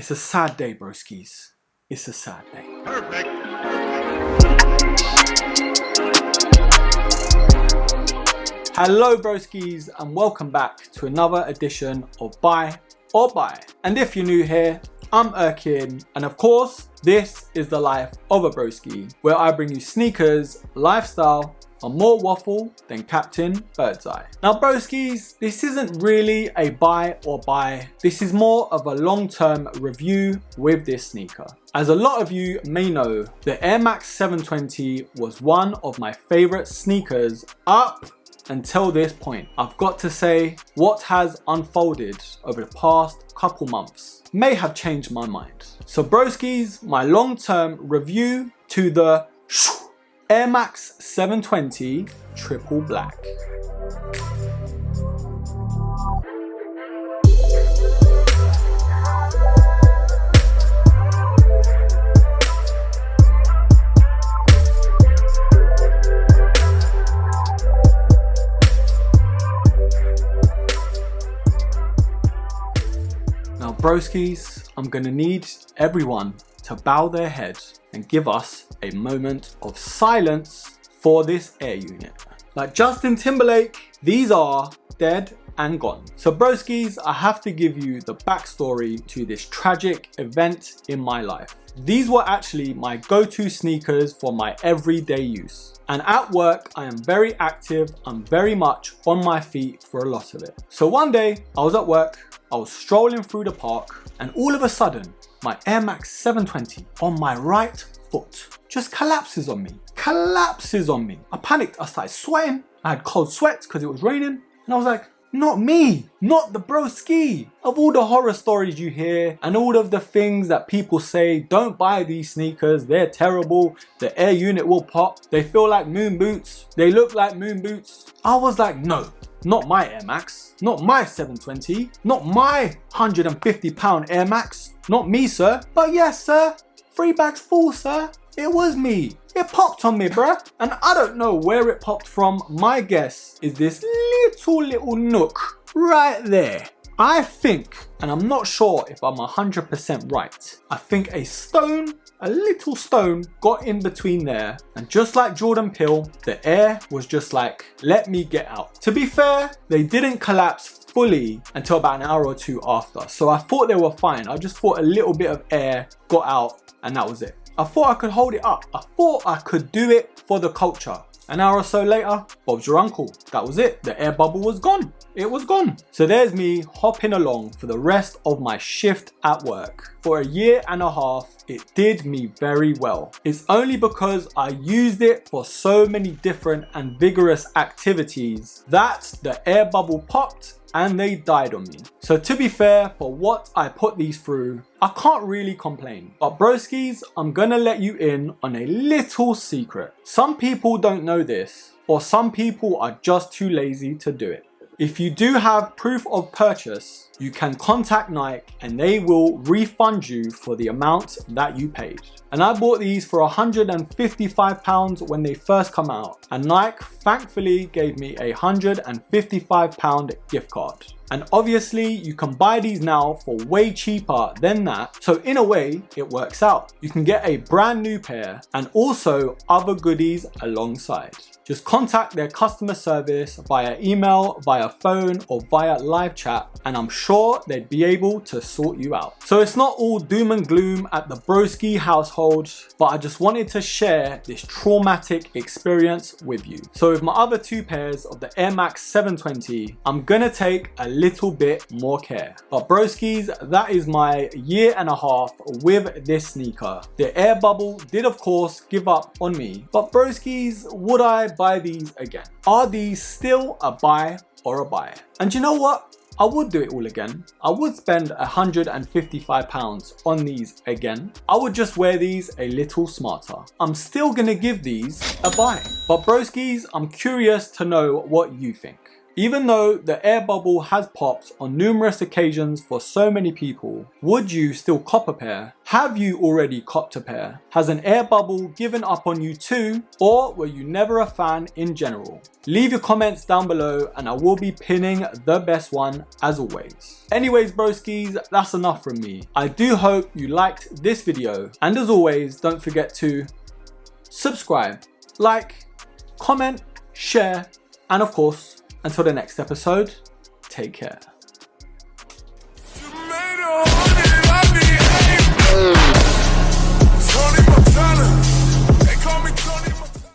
It's a sad day, broskies. It's a sad day. Perfect. Hello, broskies, and welcome back to another edition of Buy or Buy. And if you're new here, I'm Erkin, and of course, this is the life of a broski, where I bring you sneakers, lifestyle, and more waffle than Captain Birdseye. Now broskies, this isn't really a buy or buy. This is more of a long-term review with this sneaker. As a lot of you may know, the Air Max 720 was one of my favorite sneakers up until this point. I've got to say, what has unfolded over the past couple months may have changed my mind. So broskies, my long-term review to the Air Max 720 Triple Black. Now broskies, I'm gonna need everyone to bow their head and give us a moment of silence for this air unit. Like Justin Timberlake, these are dead and gone. So broskies, I have to give you the backstory to this tragic event in my life. These were actually my go-to sneakers for my everyday use. And at work, I am very active. I'm very much on my feet for a lot of it. So one day, I was at work, I was strolling through the park, and all of a sudden, my Air Max 720 on my right foot just collapses on me. I panicked, I started sweating. I had cold sweats because it was raining. And I was like, not me, not the broski. Of all the horror stories you hear and all of the things that people say, don't buy these sneakers, they're terrible, the air unit will pop, they feel like moon boots, they look like moon boots. I was like, no, not my Air Max, not my 720, not my £150 Air Max, not me, sir. But yes, sir, 3 bags full, sir. It was me. It popped on me, bruh. And I don't know where it popped from. My guess is this little nook right there. I think, and I'm not sure if I'm 100% right, I think a little stone got in between there, and just like Jordan Peele, the air was just like, let me get out. To be fair, they didn't collapse fully until about an hour or two after, so I thought they were fine. I just thought a little bit of air got out and that was it. I thought I could hold it up. I thought I could do it for the culture. An hour or so later, Bob's your uncle. That was it. The air bubble was gone. It was gone. So there's me hopping along for the rest of my shift at work. For a year and a half, it did me very well. It's only because I used it for so many different and vigorous activities that the air bubble popped and they died on me. So to be fair, for what I put these through, I can't really complain. But broskies, I'm gonna let you in on a little secret. Some people don't know this, or some people are just too lazy to do it. If you do have proof of purchase, you can contact Nike and they will refund you for the amount that you paid. And I bought these for £155 when they first come out. And Nike thankfully gave me a £155 gift card. And obviously you can buy these now for way cheaper than that. So in a way, it works out. You can get a brand new pair and also other goodies alongside. Just contact their customer service via email, via phone, or via live chat, and I'm sure they'd be able to sort you out. So it's not all doom and gloom at the broski household, but I just wanted to share this traumatic experience with you. So with my other 2 pairs of the Air Max 720, I'm gonna take a little bit more care. But broskies, that is my year and a half with this sneaker. The air bubble did of course give up on me, but broskies, would I buy these again? Are these still a buy or a buy? And you know what? I would do it all again. I would spend £155 on these again. I would just wear these a little smarter. I'm still gonna give these a buy. But broskies, I'm curious to know what you think. Even though the air bubble has popped on numerous occasions for so many people, would you still cop a pair? Have you already copped a pair? Has an air bubble given up on you too? Or were you never a fan in general? Leave your comments down below and I will be pinning the best one as always. Anyways broskies, that's enough from me. I do hope you liked this video, and as always, don't forget to subscribe, like, comment, share, and of course, until the next episode, take care.